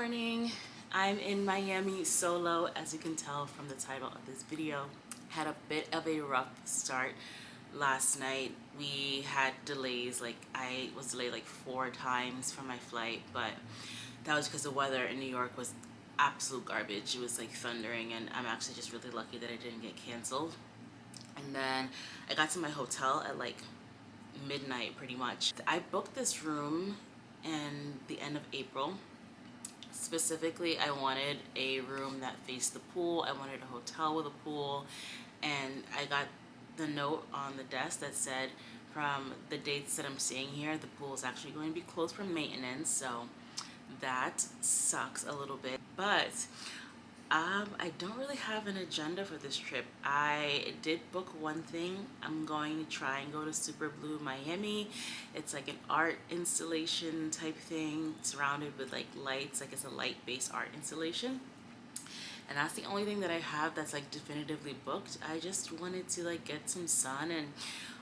morning. I'm in Miami solo, as you can tell from the title of this video. Had a bit of a rough start last night. We had delays, I was delayed like 4 times for my flight, but that was because the weather in New York was absolute garbage. It was like thundering, and I'm actually just really lucky that it didn't get canceled. And then I got to my hotel at like midnight pretty much. I booked this room in the end of April. Specifically, I wanted a room that faced the pool. I wanted a hotel with a pool, and I got the note on the desk that said from the dates that I'm staying here, the pool is actually going to be closed for maintenance, so that sucks a little bit. But I don't really have an agenda for this trip. I did book one thing. I'm going to try and go to Superblue Miami. It's like an art installation type thing surrounded with like lights. Like it's a light-based art installation. And that's the only thing that I have that's like definitively booked. I just wanted to like get some sun and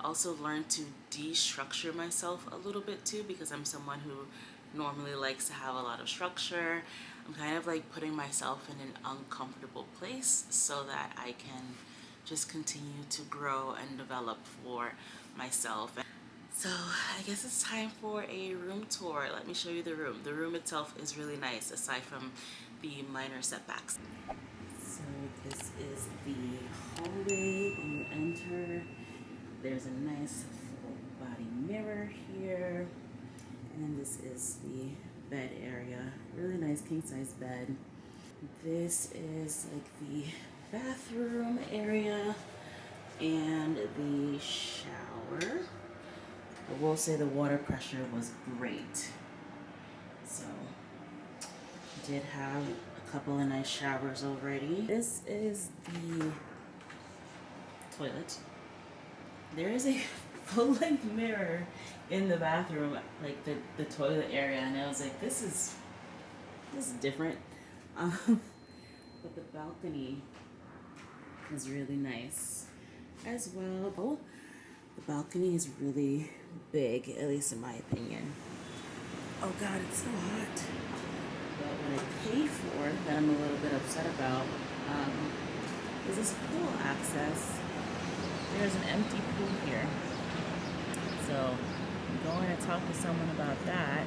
also learn to destructure myself a little bit too, because I'm someone who normally likes to have a lot of structure. I'm kind of like putting myself in an uncomfortable place so that I can just continue to grow and develop for myself. So I guess it's time for a room tour. Let me show you the room. The room itself is really nice aside from the minor setbacks. So this is the hallway when you enter. There's a nice full body mirror here. And this is the bed area. Really nice king size bed. This is like the bathroom area and the shower. I will say the water pressure was great. So did have a couple of nice showers already. This is the toilet. There is a full-length mirror in the bathroom, like the toilet area, and I was like, this is different. But the balcony is really nice as well. The balcony is really big, at least in my opinion. Oh God, it's so hot. But what I paid for, that I'm a little bit upset about, is this pool access. There's an empty pool here. So I'm going to talk to someone about that.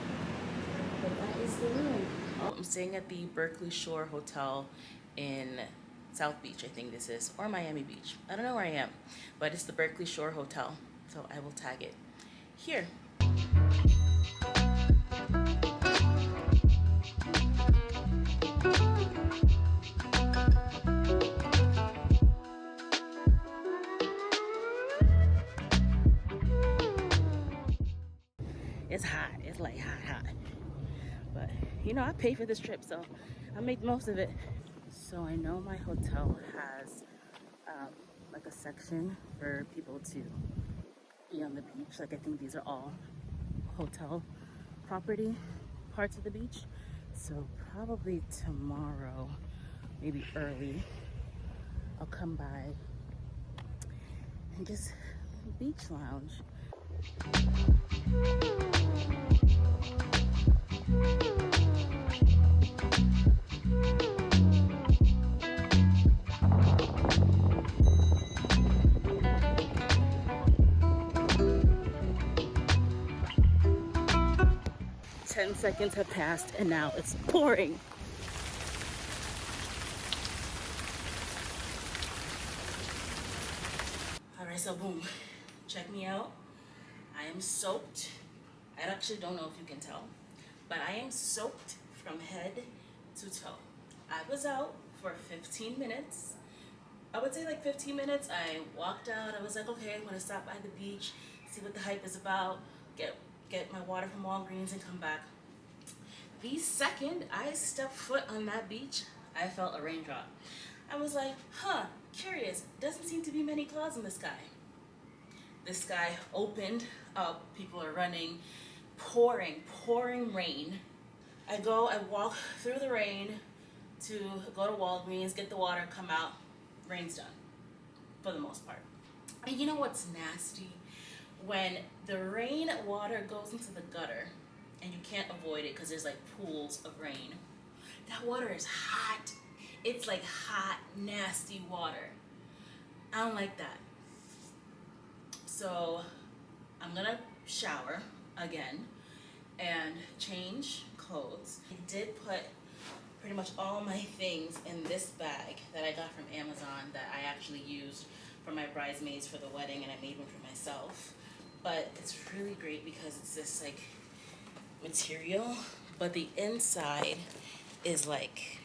But that is the room. Oh, I'm staying at the Berkeley Shore Hotel in South Beach, I think this is, or Miami Beach. I don't know where I am, but it's the Berkeley Shore Hotel. So I will tag it here. It's hot. It's like hot. But you know, I paid for this trip, so I make the most of it. So I know my hotel has like a section for people to be on the beach. Like I think these are all hotel property parts of the beach. So probably tomorrow, maybe early, I'll come by and just beach lounge. 10 seconds have passed and now it's pouring. All right, so boom, check me out. I am soaked. I actually don't know if you can tell, but I am soaked from head to toe. I was out for 15 minutes. I would say like 15 minutes. I walked out. I was like, okay, I'm gonna stop by the beach, see what the hype is about, get my water from Walgreens and come back. The second I stepped foot on that beach, I felt a raindrop. I was like, curious, doesn't seem to be many clouds in the sky. The sky opened up, people are running, pouring rain. I walk through the rain to go to Walgreens, get the water, come out, rain's done, for the most part. And you know what's nasty? When the rain water goes into the gutter, and you can't avoid it because there's like pools of rain, That water is hot. It's like hot, nasty water. I don't like that. So I'm gonna shower again and change clothes. I did put pretty much all my things in this bag that I got from Amazon that I actually used for my bridesmaids for the wedding, and I made one for myself. But it's really great because it's this like material, but the inside is like,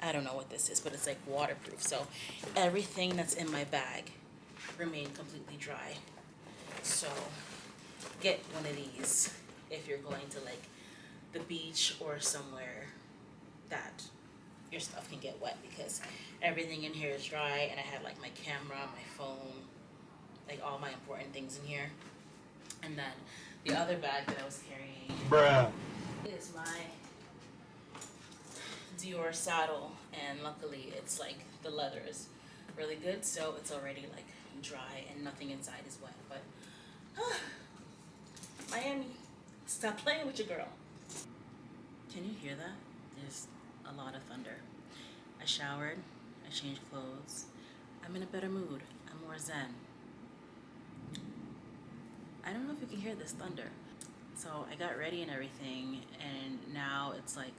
I don't know what this is, but it's like waterproof. So everything that's in my bag remained completely dry. So get one of these if you're going to like the beach or somewhere that your stuff can get wet, because everything in here is dry, and I had like my camera, my phone, like all my important things in here. And then the other bag that I was carrying is my Dior saddle, and luckily it's like the leather is really good, so it's already like dry and nothing inside is wet. But Miami, stop playing with your girl. Can you hear that? There's a lot of thunder. I showered, I changed clothes. I'm in a better mood. I'm more zen. I don't know if you can hear this thunder. So I got ready and everything, and now it's like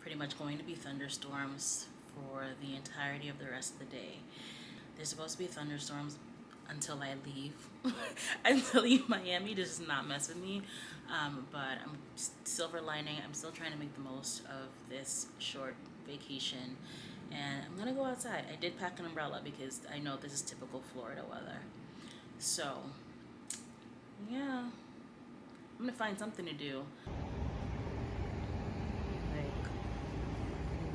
pretty much going to be thunderstorms for the entirety of the rest of the day. There's supposed to be thunderstorms until I leave. Until I leave Miami, does not mess with me. But I'm silver lining. I'm still trying to make the most of this short vacation, and I'm gonna go outside. I did pack an umbrella because I know this is typical Florida weather. So yeah, I'm gonna find something to do. Like,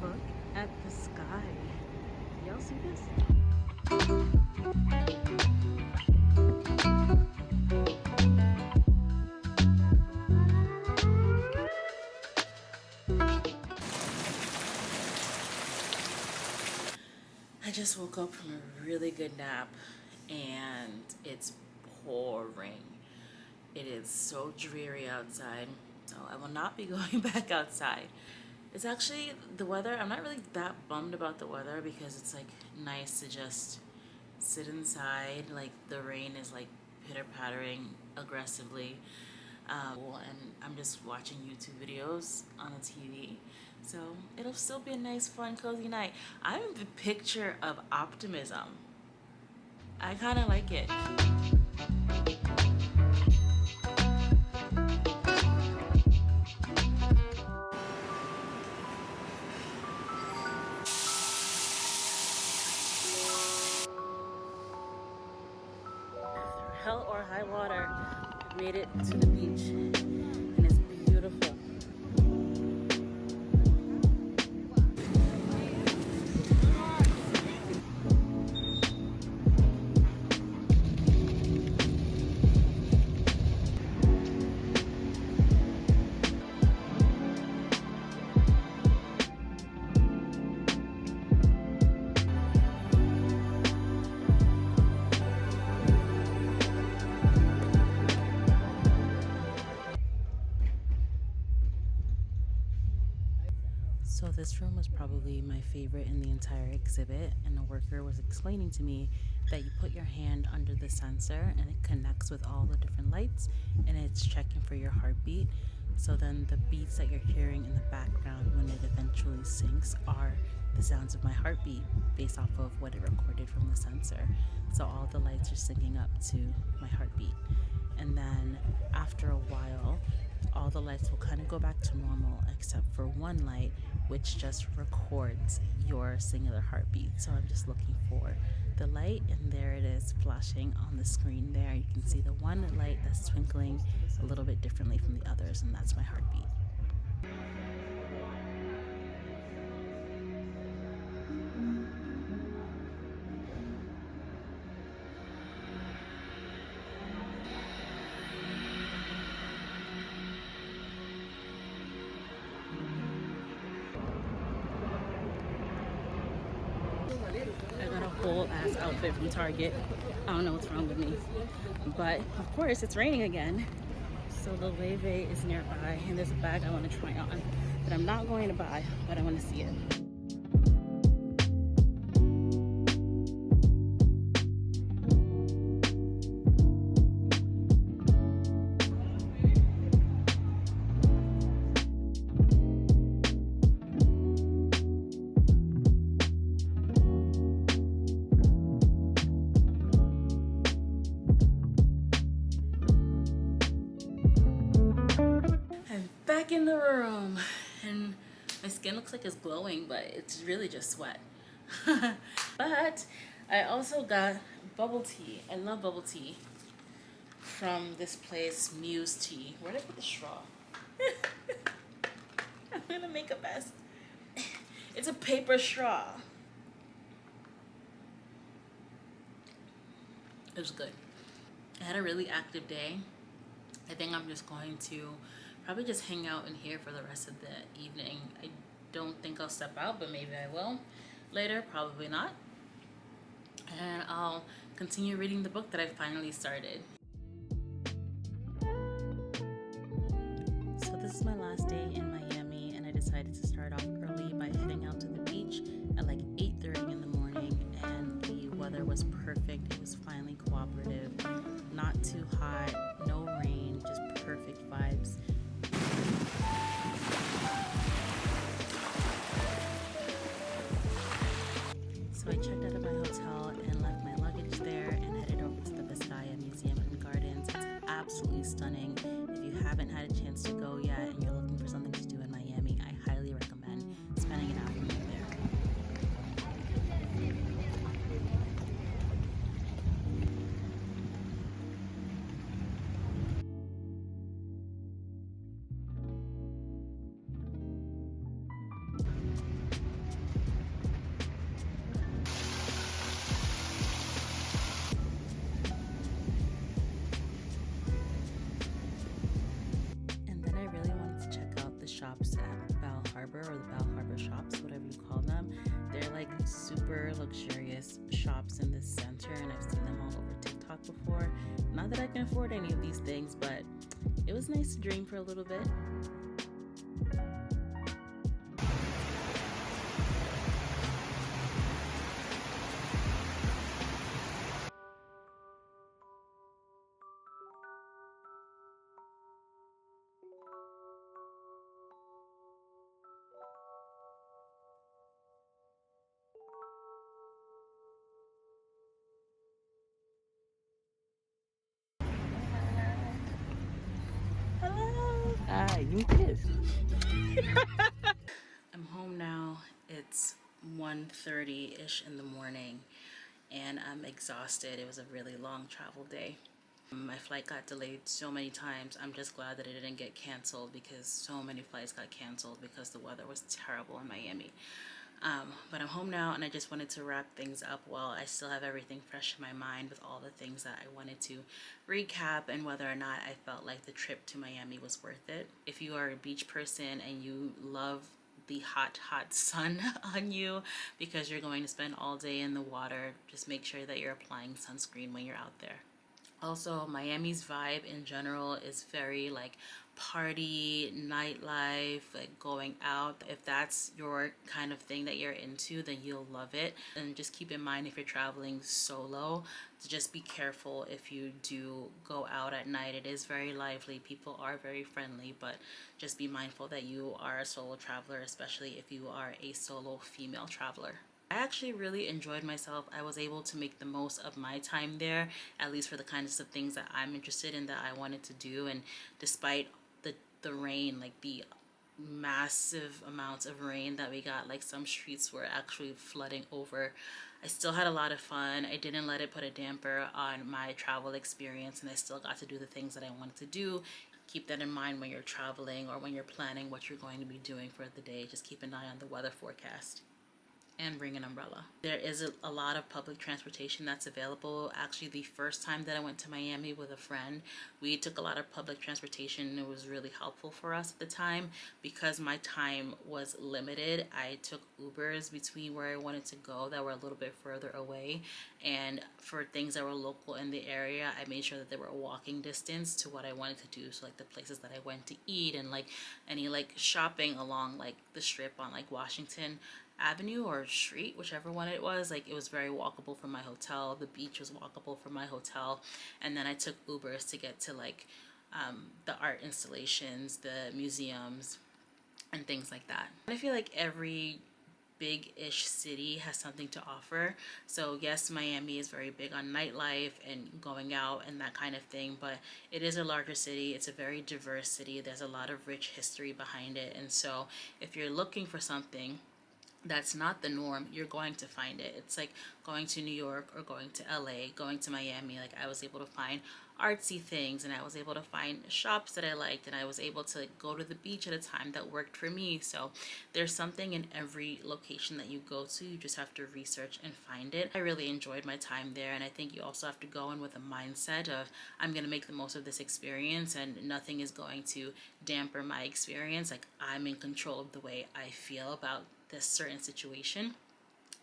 look at the sky. Y'all see this? I just woke up from a really good nap, and it's pouring. It is so dreary outside, so I will not be going back outside. It's actually the weather. I'm not really that bummed about the weather because it's like nice to just sit inside. Like the rain is like pitter-pattering aggressively, and I'm just watching YouTube videos on the TV. So it'll still be a nice, fun, cozy night. I'm the picture of optimism. I kind of like it. Hell or high water, I made it to the beach, and it's beautiful. So this room was probably my favorite in the entire exhibit, and the worker was explaining to me that you put your hand under the sensor and it connects with all the different lights, and it's checking for your heartbeat. So then the beats that you're hearing in the background when it eventually syncs are the sounds of my heartbeat based off of what it recorded from the sensor. So all the lights are syncing up to my heartbeat. And then after a while, all the lights will kind of go back to normal except for one light, which just records your singular heartbeat. So I'm just looking for the light, and there it is flashing on the screen there. You can see the one light that's twinkling a little bit differently from the others, and that's my heartbeat. I got a whole ass outfit from Target. I don't know what's wrong with me. But of course it's raining again. So the Leve is nearby, and there's a bag I want to try on. that I'm not going to buy, but I want to see it. I'm back in the room and my skin looks like it's glowing, but it's really just sweat. But I also got bubble tea. I love bubble tea from this place, Muse Tea. Where did I put the straw? I'm gonna make a mess. It's a paper straw. It was good. I had a really active day. I think I'm just going to probably just hang out in here for the rest of the evening. I don't think I'll step out, but maybe I will later, probably not. And I'll continue reading the book that I finally started. So this is my last day in Miami, and I decided to start off early by heading out to the beach at like 8:30 in the morning, and the weather was perfect. It was finally cooperative, not too hot, no rain, just perfect vibes. So I checked out of my hotel and left my luggage there and headed over to the Vizcaya Museum and Gardens. It's absolutely stunning. If you haven't had a chance to go yet and you're looking for something to do in Miami, I highly recommend spending an afternoon there. And then I really wanted to check out the shops at Bal Harbour, or the Bal Harbour Shops, whatever you call them. They're like super luxurious shops in this center, and I've seen them all over TikTok before. Not that I can afford any of these things, but it was nice to dream for a little bit. Hello! Hi, you kiss. I'm home now. It's 1:30-ish in the morning, and I'm exhausted. It was a really long travel day. My flight got delayed so many times. I'm just glad that it didn't get canceled, because so many flights got canceled because the weather was terrible in Miami. But I'm home now, and I just wanted to wrap things up while I still have everything fresh in my mind with all the things that I wanted to recap and whether or not I felt like the trip to Miami was worth it. If you are a beach person and you love the hot, hot sun on you because you're going to spend all day in the water, just make sure that you're applying sunscreen when you're out there. Also, Miami's vibe in general is very like party, nightlife, like going out. If that's your kind of thing that you're into, then you'll love it. And just keep in mind, if you're traveling solo, to just be careful if you do go out at night. It is very lively, people are very friendly, but just be mindful that you are a solo traveler, especially if you are a solo female traveler. I actually really enjoyed myself. I was able to make the most of my time there, at least for the kinds of things that I'm interested in, that I wanted to do. And despite the rain, like the massive amounts of rain that we got, like some streets were actually flooding over, I still had a lot of fun. I didn't let it put a damper on my travel experience, and I still got to do the things that I wanted to do. Keep that in mind when you're traveling or when you're planning what you're going to be doing for the day. Just keep an eye on the weather forecast. and bring an umbrella. There is a lot of public transportation that's available. Actually, the first time that I went to Miami with a friend, we took a lot of public transportation and it was really helpful for us at the time. Because my time was limited, I took Ubers between where I wanted to go that were a little bit further away, and for things that were local in the area, I made sure that they were a walking distance to what I wanted to do. So like the places that I went to eat, and like any like shopping along like the strip on like Washington Avenue or street, whichever one it was. Like it was very walkable from my hotel. The beach was walkable from my hotel. And then I took Ubers to get to like the art installations, the museums, and things like that. And I feel like every big-ish city has something to offer. So yes, Miami is very big on nightlife and going out and that kind of thing, but it is a larger city. It's a very diverse city. There's a lot of rich history behind it. And so if you're looking for something that's not the norm, you're going to find it. It's like going to New York or going to LA, going to Miami. Like I was able to find artsy things, and I was able to find shops that I liked, and I was able to go to the beach at a time that worked for me. So there's something in every location that you go to. You just have to research and find it. I really enjoyed my time there, and I think you also have to go in with a mindset of, I'm going to make the most of this experience and nothing is going to damper my experience. Like I'm in control of the way I feel about this certain situation.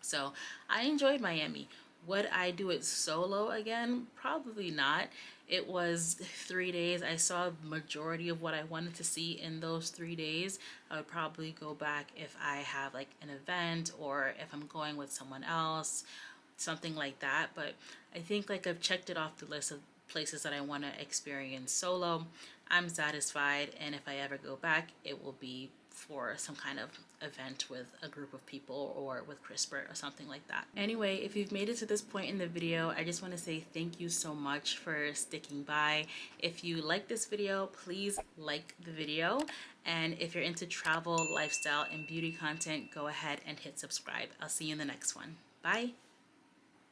So I enjoyed Miami. Would I do it solo again? Probably not. It was 3 days. I saw majority of what I wanted to see in those 3 days. I would probably go back if I have like an event or if I'm going with someone else, something like that. But I think like I've checked it off the list of places that I want to experience solo. I'm satisfied, and if I ever go back, it will be for some kind of event with a group of people or with CRISPR or something like that. Anyway, if you've made it to this point in the video, I just want to say thank you so much for sticking by. If you like this video, please like the video. And if you're into travel, lifestyle, and beauty content, go ahead and hit subscribe. I'll see you in the next one. Bye.